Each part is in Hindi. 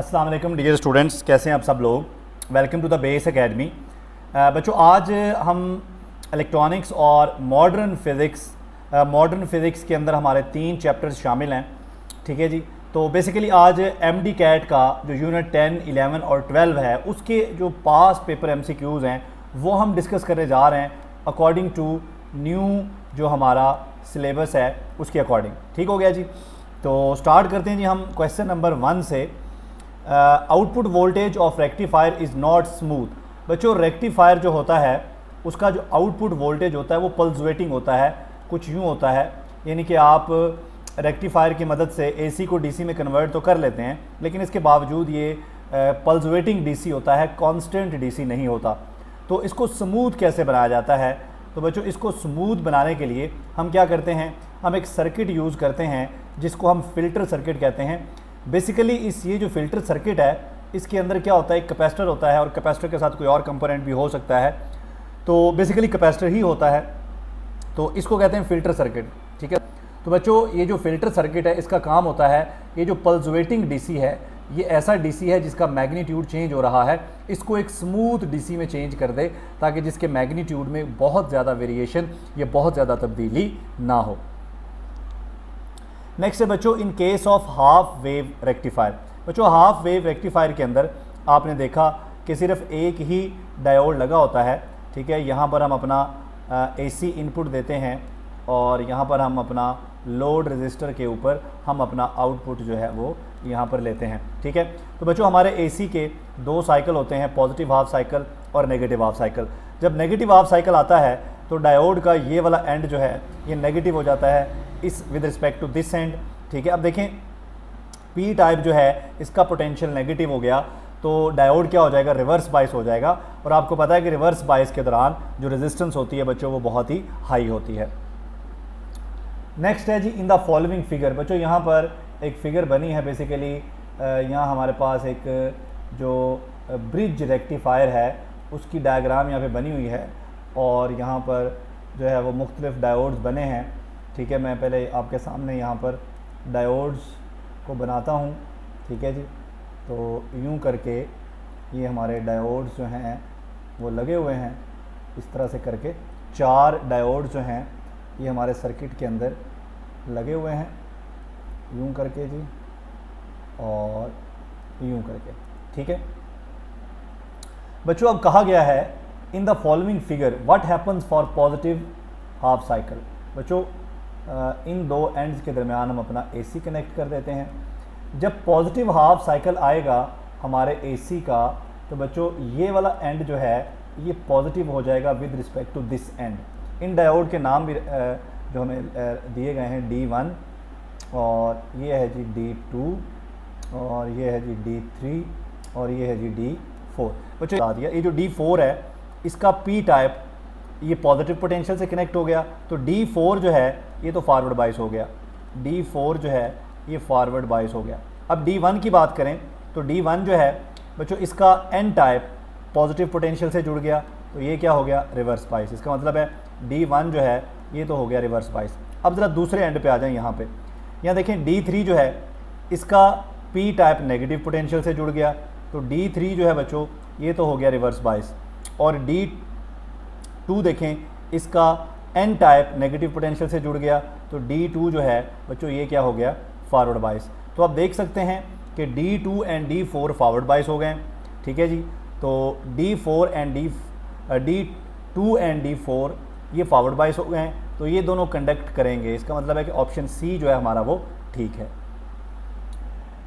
अस्सलाम वालेकुम डियर स्टूडेंट्स, कैसे हैं आप सब लोग। Welcome to the Base Academy. बच्चों, आज हम इलेक्ट्रॉनिक्स और मॉडर्न फ़िज़िक्स के अंदर हमारे 3 चैप्टर्स शामिल हैं। ठीक है जी। तो बेसिकली आज एमडी कैट का जो यूनिट 10, 11 और 12 है उसके जो पास पेपर MCQs हैं वो हम डिस्कस करने जा रहे हैं अकॉर्डिंग टू न्यू जो हमारा सिलेबस है उसके अकॉर्डिंग। ठीक हो गया जी। तो स्टार्ट करते हैं जी हम क्वेश्चन नंबर 1 से। Output voltage of rectifier is not smooth. बच्चों, रेक्टिफायर जो होता है उसका जो आउटपुट वोल्टेज होता है वो पल्सवेटिंग होता है, कुछ यूँ होता है। यानी कि आप रेक्टिफायर की मदद से AC को DC में कन्वर्ट तो कर लेते हैं, लेकिन इसके बावजूद ये पल्सवेटिंग DC होता है, कांस्टेंट DC नहीं होता। तो इसको स्मूथ कैसे बनाया जाता है? तो बच्चों, इसको स्मूथ बनाने के लिए हम क्या करते हैं, हम एक सर्किट यूज़ करते हैं जिसको हम फ़िल्टर सर्किट कहते हैं। बेसिकली ये जो फ़िल्टर सर्किट है इसके अंदर क्या होता है, एक कैपेसिटर होता है और कैपेसिटर के साथ कोई और कंपोनेंट भी हो सकता है। तो बेसिकली कैपेसिटर ही होता है, तो इसको कहते हैं फ़िल्टर सर्किट। ठीक है। तो बच्चों, ये जो फ़िल्टर सर्किट है इसका काम होता है, ये जो पल्सवेटिंग DC है ये ऐसा DC है जिसका मैग्नीट्यूड चेंज हो रहा है, इसको एक स्मूथ DC में चेंज कर दे ताकि जिसके मैग्नीट्यूड में बहुत ज़्यादा वेरिएशन या बहुत ज़्यादा तब्दीली ना हो। नेक्स्ट है बच्चों, in case of half wave rectifier. बच्चों, हाफ वेव रेक्टिफायर के अंदर आपने देखा कि सिर्फ एक ही डायोड लगा होता है। ठीक है। यहाँ पर हम अपना AC इनपुट देते हैं और यहाँ पर हम अपना लोड रेजिस्टर के ऊपर हम अपना आउटपुट जो है वो यहाँ पर लेते हैं। ठीक है। तो बच्चों, हमारे AC के 2 साइकिल होते हैं, पॉजिटिव हाफ साइकिल और नेगेटिव हाफ साइकिल। जब नेगेटिव हाफ साइकिल आता है तो डायोड का ये वाला एंड जो है ये नेगेटिव हो जाता है इस with respect to this end. ठीक है। अब देखें, P टाइप जो है इसका पोटेंशियल नेगेटिव हो गया तो डायोड क्या हो जाएगा, रिवर्स बाइस हो जाएगा। और आपको पता है कि रिवर्स बाइस के दौरान जो रेजिस्टेंस होती है बच्चों वो बहुत ही हाई होती है। नेक्स्ट है जी, इन द फॉलोइंग फिगर। बच्चों, यहाँ पर एक फ़िगर बनी है। बेसिकली यहाँ हमारे पास एक जो ब्रिज रेक्टिफायर है उसकी डायग्राम यहाँ पे बनी हुई है और यहाँ पर जो है वो मुख्तलिफ डायोड्स बने हैं। ठीक है। मैं पहले आपके सामने यहाँ पर डायोड्स को बनाता हूँ। ठीक है जी। तो यूँ करके ये हमारे डायोड्स जो हैं वो लगे हुए हैं, इस तरह से करके 4 डायोड्स जो हैं ये हमारे सर्किट के अंदर लगे हुए हैं, यूँ करके जी और यूँ करके। ठीक है। बच्चों, अब कहा गया है in the following figure what happens for positive half cycle. बच्चों, इन 2 एंड्स के दरमियान हम अपना AC कनेक्ट कर देते हैं। जब पॉजिटिव हाफ साइकिल आएगा हमारे AC का तो बच्चों ये वाला एंड जो है ये पॉजिटिव हो जाएगा with respect to this end. इन डायोड के नाम भी जो हमें दिए गए हैं D1 और ये है जी D2 और ये है जी D3 और ये है जी D4। बच्चों, बता दिया ये जो D4 है इसका P टाइप ये पॉजिटिव पोटेंशियल से कनेक्ट हो गया तो D4 जो है ये तो फॉरवर्ड बाइस हो गया, D4 जो है ये फॉरवर्ड बाइस हो गया। अब D1 की बात करें तो D1 जो है बच्चों इसका N टाइप पॉजिटिव पोटेंशियल से जुड़ गया तो ये क्या हो गया, रिवर्स बाइस। इसका मतलब है D1 जो है ये तो हो गया रिवर्स बाइस। अब ज़रा दूसरे एंड पे आ जाएं। यहाँ पे यहाँ देखें D3 जो है इसका P टाइप नेगेटिव पोटेंशियल से जुड़ गया तो D3 जो है बच्चों ये तो हो गया रिवर्स बाइस। और D2 देखें इसका N टाइप नेगेटिव पोटेंशियल से जुड़ गया तो D2 जो है बच्चों ये क्या हो गया, फॉरवर्ड बाइस। तो आप देख सकते हैं कि D2 एंड D4 फॉरवर्ड बाइस हो गए। ठीक है जी। तो D2 एंड D4 ये फॉरवर्ड बाइस हो गए तो ये दोनों कंडक्ट करेंगे। इसका मतलब है कि ऑप्शन C जो है हमारा वो ठीक है।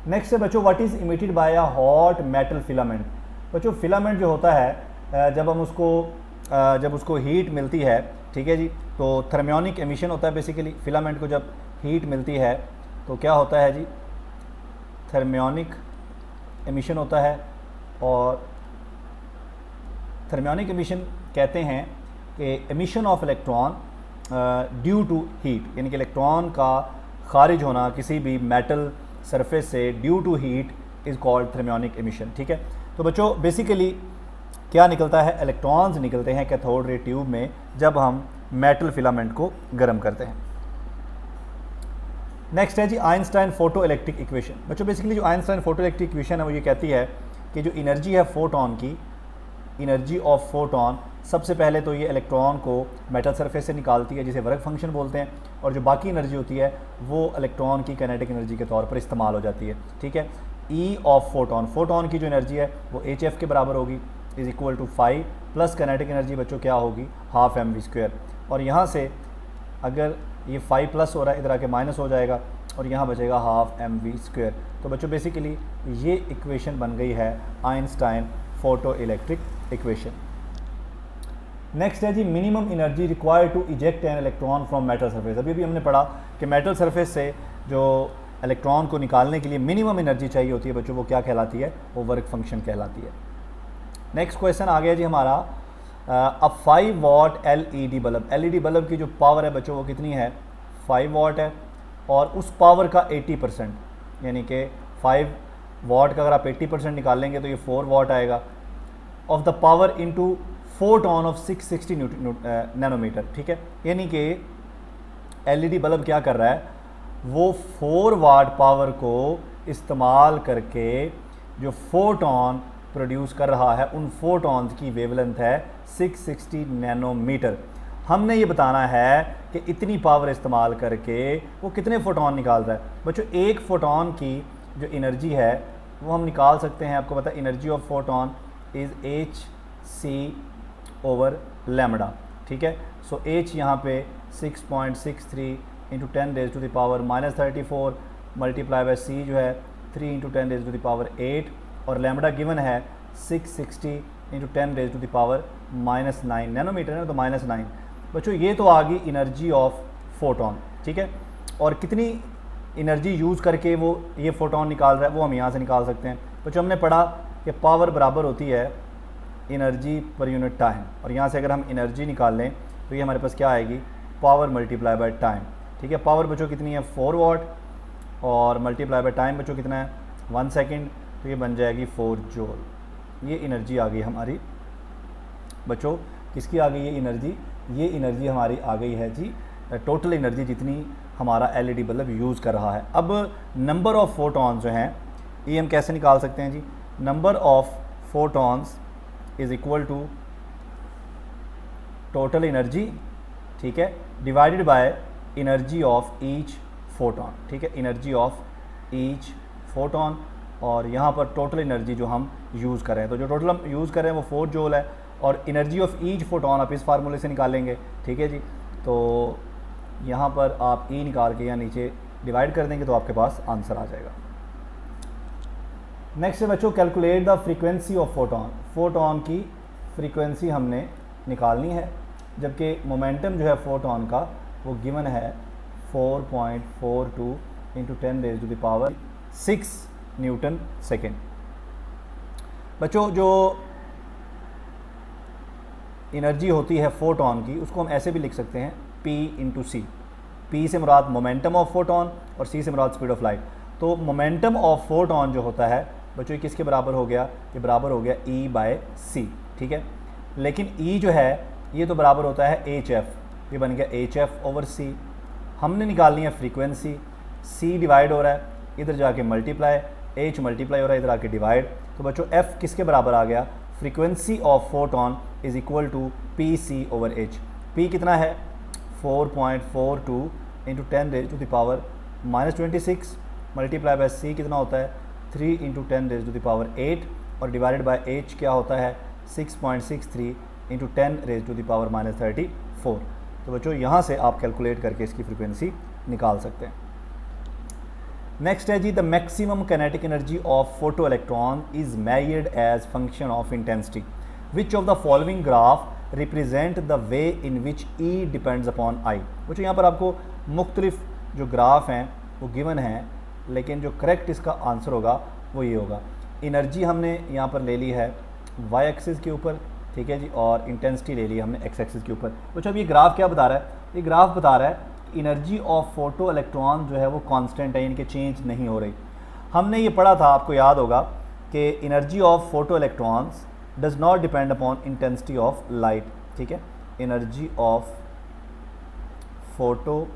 नेक्स्ट है बच्चों, what is emitted by a hot metal filament. बच्चों, फिलामेंट जो होता है जब उसको हीट मिलती है, ठीक है जी, तो थर्मियोनिक एमिशन होता है। बेसिकली फिलामेंट को जब हीट मिलती है तो क्या होता है जी, थर्मियोनिक एमिशन होता है। और थर्मियोनिक एमिशन कहते हैं कि emission of electron due to heat, यानी कि इलेक्ट्रॉन का खारिज होना किसी भी मेटल सरफेस से due to heat is called thermionic emission. ठीक है। तो बच्चों, बेसिकली क्या निकलता है, इलेक्ट्रॉन्स निकलते हैं कैथोड रे ट्यूब में जब हम मेटल फिलामेंट को गर्म करते हैं। नेक्स्ट है जी आइंस्टाइन फोटो इलेक्ट्रिक इक्वेशन। बच्चों बेसिकली जो आइंस्टाइन फोटो इलेक्ट्रिक इक्वेशन है वो ये कहती है कि जो एनर्जी है फोटोन की, एनर्जी ऑफ फोटोन, सबसे पहले तो ये इलेक्ट्रॉन को मेटल सरफेस से निकालती है जिसे वर्क फंक्शन बोलते हैं, और जो बाकी एनर्जी होती है वो इलेक्ट्रॉन की काइनेटिक एनर्जी के तौर पर इस्तेमाल हो जाती है। ठीक है, ई ऑफ फोटोन, फोटोन की जो एनर्जी है वो एच एफ के बराबर होगी, is equal to 5 plus kinetic energy बच्चों क्या होगी, हाफ एम वी स्क्वायर। और यहाँ से अगर ये 5 प्लस हो रहा है इधर आके माइनस हो जाएगा और यहाँ बचेगा हाफ एम वी स्क्वायर। तो बच्चों बेसिकली ये इक्वेशन बन गई है Einstein photoelectric equation. Next है जी minimum energy required to eject an electron from metal surface. अभी भी हमने पढ़ा कि मेटल सरफेस से जो इलेक्ट्रॉन को निकालने के लिए मिनिमम एनर्जी चाहिए होती है बच्चों, वो क्या कहलाती है, वो वर्क फंक्शन कहलाती है। नेक्स्ट क्वेश्चन आ गया जी हमारा, अब 5 वाट एलईडी बल्ब, एलईडी बल्ब की जो पावर है बच्चों वो कितनी है, 5 वाट है, और उस पावर का 80%, यानी कि 5 वाट का अगर आप 80% निकालेंगे तो ये 4 वाट आएगा, of the power into photon of 660 nanometre. ठीक है, यानी कि एलईडी बल्ब क्या कर रहा है, वो 4 वाट पावर को इस्तेमाल करके जो फोटोन प्रोड्यूस कर रहा है उन फोटॉन्स की वेवलेंथ है 660 नैनोमीटर। हमने ये बताना है कि इतनी पावर इस्तेमाल करके वो कितने फोटोन निकाल रहा है। बच्चों एक फोटोन की जो एनर्जी है वो हम निकाल सकते हैं, आपको पता है energy of photon is H C over lambda. ठीक है, सो एच यहाँ पे 6.63 into 10 raise to the power -34 multiply by C जो है 3 into 10 raise to the power 8, और लैम्डा गिवन है 660 into 10 raise to the power -9 nanometre है, तो -9। बच्चों ये तो आ गई एनर्जी ऑफ फोटोन। ठीक है, और कितनी एनर्जी यूज़ करके वो ये फोटोन निकाल रहा है वो हम यहाँ से निकाल सकते हैं। बच्चों हमने पढ़ा कि पावर बराबर होती है एनर्जी पर यूनिट टाइम, और यहाँ से अगर हम एनर्जी निकाल लें तो ये हमारे पास क्या आएगी, पावर मल्टीप्लाई बाय टाइम। ठीक है, पावर बच्चों कितनी है 4 वाट, और मल्टीप्लाई बाय टाइम बच्चों कितना है 1 सेकेंड, तो ये बन जाएगी 4 जूल। ये एनर्जी आ गई हमारी बच्चों, किसकी आ गई ये एनर्जी हमारी आ गई है जी टोटल एनर्जी जितनी हमारा एलईडी बल्ब यूज़ कर रहा है। अब नंबर ऑफ़ फोटॉन्स जो हैं ये हम कैसे निकाल सकते हैं जी, number of photons is equal to total energy, ठीक है, divided by energy of each photon. ठीक है, एनर्जी ऑफ ईच फोटॉन, और यहाँ पर टोटल एनर्जी जो हम यूज़ कर रहे हैं, तो जो टोटल हम यूज़ कर रहे हैं वो 4 जूल है, और एनर्जी ऑफ ईच फोटॉन आप इस फार्मूले से निकालेंगे। ठीक है जी, तो यहाँ पर आप ई निकाल के या नीचे डिवाइड कर देंगे तो आपके पास आंसर आ जाएगा। नेक्स्ट है बच्चों calculate the frequency of photon. Photon की फ्रीक्वेंसी हमने निकालनी है, जबकि मोमेंटम जो है फोटॉन का वो गिवन है 4.42 into 10 raise to the power 6 newton second. बच्चों जो एनर्जी होती है फोटॉन की उसको हम ऐसे भी लिख सकते हैं P इंटू सी। P से मुराद मोमेंटम ऑफ फोटॉन और C से मुराद स्पीड ऑफ लाइट। तो मोमेंटम ऑफ फोटॉन जो होता है बच्चों ये किसके बराबर हो गया, ये बराबर हो गया E बाय सी। ठीक है, लेकिन E जो है ये तो बराबर होता है HF, ये बन गया HF ओवर C। हमने निकालनी है फ्रीक्वेंसी, C डिवाइड हो रहा है, इधर जाके मल्टीप्लाई, H मल्टीप्लाई हो रहा है, इधर आके डिवाइड। तो बच्चों F किसके बराबर आ गया, frequency of photon is equal to PC over H। P कितना है 4.42 into 10 raise to the power -26 multiply by C कितना होता है 3 into 10 raise to the power 8, और डिवाइडेड बाय H क्या होता है 6.63 into 10 raise to the power -34। तो बच्चों यहाँ से आप कैलकुलेट करके इसकी फ्रीक्वेंसी निकाल सकते हैं। नेक्स्ट है जी the maximum kinetic energy of photoelectron is measured as function of intensity. Which of the following graph represent the way in which E depends upon I. बच्चों यहाँ पर आपको मुख्तलिफ जो ग्राफ हैं वो गिवन हैं, लेकिन जो करेक्ट इसका आंसर होगा वो ये होगा। एनर्जी हमने यहाँ पर ले ली है वाई एक्सिस के ऊपर, ठीक है जी, और इंटेंसिटी ले ली हमने एक्स एक्सिस के ऊपर। बच्चों अब ये ग्राफ क्या बता रहा है, ये ग्राफ बता रहा है एनर्जी ऑफ फोटो इलेक्ट्रॉन जो है वो कांस्टेंट है, इनके चेंज नहीं हो रही। हमने ये पढ़ा था, आपको याद होगा कि energy of photo electrons does not depend upon intensity of light. ठीक है, energy of photo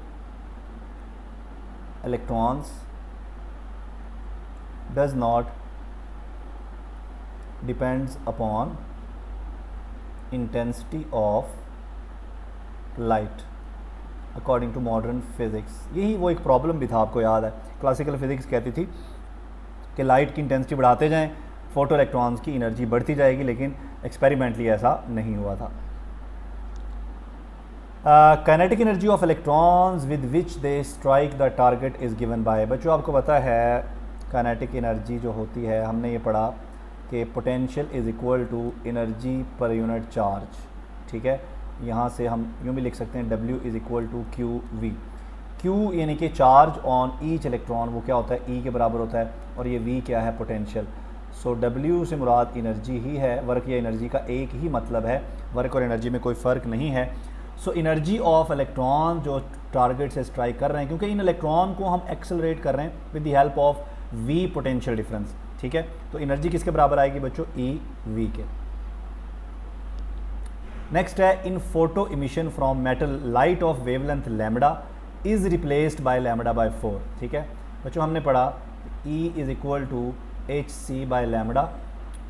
electrons does not depends upon intensity of light according to modern physics। यही वो एक प्रॉब्लम भी था, आपको याद है क्लासिकल फिजिक्स कहती थी कि लाइट की इंटेंसिटी बढ़ाते जाएं, फोटो इलेक्ट्रॉन्स की एनर्जी बढ़ती जाएगी, लेकिन एक्सपेरिमेंटली ऐसा नहीं हुआ था। Kinetic energy of electrons with which they strike the target is given by. बच्चों आपको पता है काइनेटिक एनर्जी जो होती है, हमने ये पढ़ा कि potential is equal to energy per unit charge. ठीक है, यहाँ से हम यूँ भी लिख सकते हैं W is equal to Q V. Q यानी कि चार्ज ऑन ईच इलेक्ट्रॉन, वो क्या होता है E के बराबर होता है, और ये V क्या है, पोटेंशियल। सो W से मुराद एनर्जी ही है, वर्क या एनर्जी का एक ही मतलब है, वर्क और एनर्जी में कोई फ़र्क नहीं है। सो एनर्जी ऑफ इलेक्ट्रॉन जो टारगेट से स्ट्राइक कर रहे हैं, क्योंकि इन इलेक्ट्रॉन को हम एक्सेलरेट कर रहे हैं with the help of V potential difference. ठीक है, तो एनर्जी किसके बराबर आएगी बच्चों, E V के। नेक्स्ट है in photoemission from metal light of wavelength lambda is replaced by lambda by 4। ठीक है बच्चों, हमने पढ़ा E is equal to H C by lambda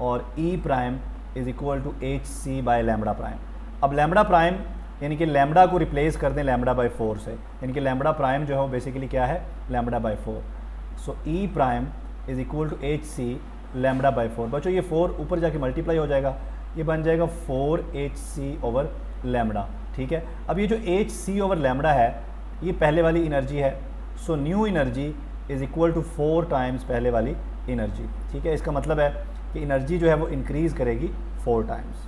और E prime is equal to H C by lambda prime. अब लैम्बडा प्राइम यानी कि लैम्बडा को रिप्लेस कर दें लैम्बडा बाय 4 से, यानी कि लैम्बडा प्राइम जो है वो बेसिकली क्या है, lambda by 4। So E prime is equal to H c lambda by 4। बच्चों ये 4 ऊपर जाके मल्टीप्लाई हो जाएगा, ये बन जाएगा 4hc ओवर लैम्बडा। ठीक है, अब ये जो hc ओवर लैम्बडा है ये पहले वाली एनर्जी है। So new energy is equal to 4 times पहले वाली एनर्जी। ठीक है, इसका मतलब है कि एनर्जी जो है वो इंक्रीज़ करेगी 4 times.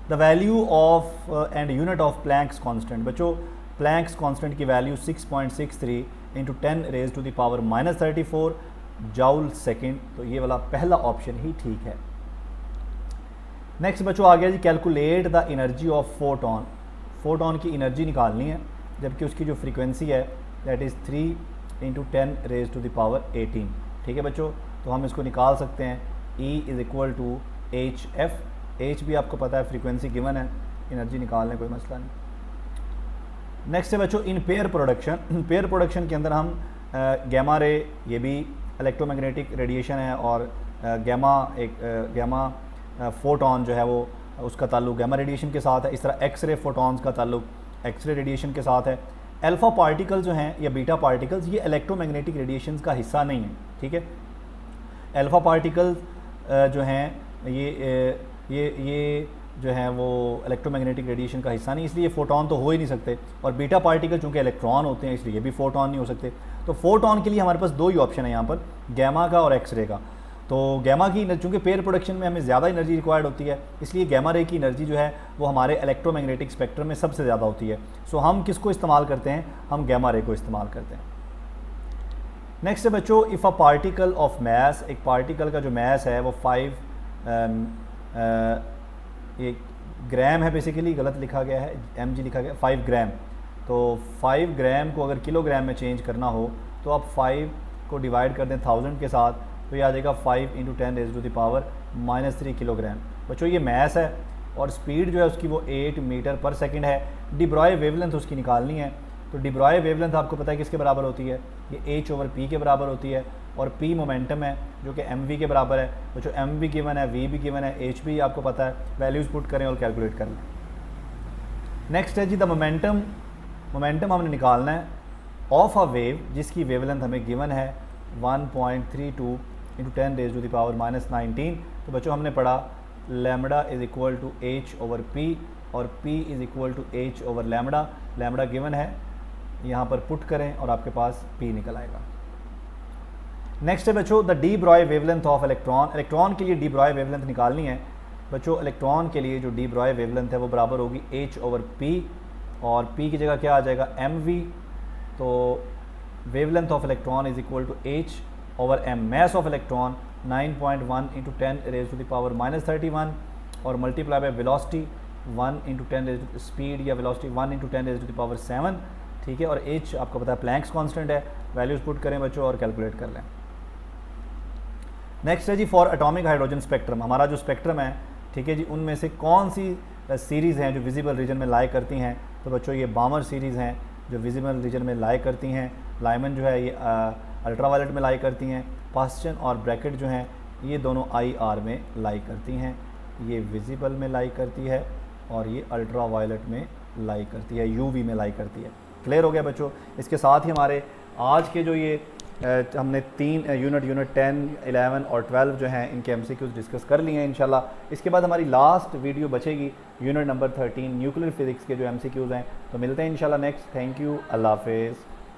The value of and unit of Planck's constant. बच्चों प्लैंक्स कांस्टेंट की value 6.63 into 10 raise to the power -34 joule second. तो ये वाला पहला ऑप्शन ही ठीक है। नेक्स्ट बच्चों आ गया जी, calculate the energy of photon. Photon की एनर्जी निकालनी है, जबकि उसकी जो फ्रीक्वेंसी है that is 3 into 10 raise to the power 18। ठीक है बच्चों, तो हम इसको निकाल सकते हैं E is equal to h f. H भी आपको पता है फ्रीक्वेंसी गिवन है, एनर्जी निकालने कोई मसला नहीं। नेक्स्ट है बच्चों in pair production. Pair production के अंदर हम गैमा रे, ये भी इलेक्ट्रोमैग्नेटिक रेडिएशन है, और गैमा फोटोन जो है वो उसका ताल्लुक गैमा रेडिएशन के साथ है। इस तरह एक्सरे फोटॉन्स का ताल्लुक एक्सरे रेडिएशन के साथ है। अल्फ़ा पार्टिकल जो हैं या बीटा पार्टिकल्स ये इलेक्ट्रोमैग्नेटिक रेडिएशन का हिस्सा नहीं है। ठीक है, अल्फ़ा पार्टिकल्स जो हैं ये जो हैं वो इलेक्ट्रोमैग्नेटिक रेडिएशन का हिस्सा नहीं, इसलिए फोटोन तो हो ही नहीं सकते। और बीटा पार्टिकल चूँकि इलेक्ट्रॉन होते हैं इसलिए ये भी फोटोन नहीं हो सकते। तो फोटोन के लिए हमारे पास 2 ही ऑप्शन है यहाँ पर, गैमा का और एक्सरे का। तो गैमा की चूँकि पेयर प्रोडक्शन में हमें ज़्यादा एनर्जी रिक्वायर्ड होती है, इसलिए गैमा रे की एनर्जी जो है वो हमारे इलेक्ट्रोमैग्नेटिक स्पेक्ट्रम में सबसे ज़्यादा होती है। सो हम किसको इस्तेमाल करते हैं, हम गैमा रे को इस्तेमाल करते हैं। नेक्स्ट है बच्चों if a particle of mass, एक पार्टिकल का जो मैस है वो 5 ये ग्राम है, बेसिकली गलत लिखा गया है, mg लिखा गया 5 ग्राम। तो 5 ग्राम को अगर किलोग्राम में चेंज करना हो तो आप 5 को डिवाइड कर दें 1000 के साथ, तो ये आ जाएगा 5 into 10 raise to the power -3 kilogram. बच्चों ये मैस है और स्पीड जो है उसकी वो 8 मीटर पर सेकंड है। डी ब्रॉय वेवलेंथ उसकी निकालनी है, तो डी ब्रॉय वेवलेंथ आपको पता है किसके बराबर होती है, ये h ओवर p के बराबर होती है, और p मोमेंटम है जो कि mv के बराबर है। तो जो mv गिवन है, v भी गिवन है, h भी आपको पता है, वैल्यूज़ पुट करें और कैलकुलेट कर लें। नेक्स्ट है जी द मोमेंटम। मोमेंटम हमने निकालना है ऑफ अ वेव जिसकी वेवलेंथ हमें गिवन है 1.32 into 10 raise to the power -19। तो बच्चों हमने पढ़ा lambda is equal to h over p और p is equal to h over lambda. Lambda given है, यहाँ पर पुट करें और आपके पास p निकल आएगा। नेक्स्ट है बच्चों the D Broglie wavelength of electron. Electron के लिए डी ब्रॉय वेवलेंथ निकालनी है। बच्चों इलेक्ट्रॉन के लिए जो डी ब्रॉय वेवलेंथ है वो बराबर होगी h ओवर p, और p की जगह क्या आ जाएगा mv। तो wavelength of electron is equal to h over m। Mass of electron 9.1 into 10 raise to the power -31 और multiply by velocity 1 into 10 raise to speed या velocity 1 into 10 raise to the power 7। ठीक है, और h आपको पता है प्लैंक्स कांस्टेंट है, वैल्यूज़ पुट करें बच्चों और कैलकुलेट कर लें। नेक्स्ट है जी फॉर एटॉमिक हाइड्रोजन स्पेक्ट्रम। हमारा जो स्पेक्ट्रम है, ठीक है जी, उनमें से कौन सी सीरीज़ हैं जो विजिबल रीजन में लाई करती हैं। तो बच्चों ये बामर सीरीज़ हैं, जो विजिबल रीजन में लाई करती हैं। लाइमन जो है ये अल्ट्रावायलेट में लाई करती हैं। पास्चन और ब्रैकेट जो हैं ये दोनों IR में लाई करती हैं। ये विजिबल में लाई करती है और ये अल्ट्रावायलेट में लाई करती है, UV में लाई करती है। क्लियर हो गया बच्चों। इसके साथ ही हमारे आज के जो ये हमने 3 यूनिट 10, 11 और 12 जो हैं इनके MCQs डिस्कस कर लिए हैं इंशाल्लाह। इसके बाद हमारी लास्ट वीडियो बचेगी यूनिट नंबर 13 न्यूक्लियर फिजिक्स के जो MCQs हैं। तो मिलते हैं इंशाल्लाह नेक्स्ट। थैंक यू, अल्लाह हाफिज़।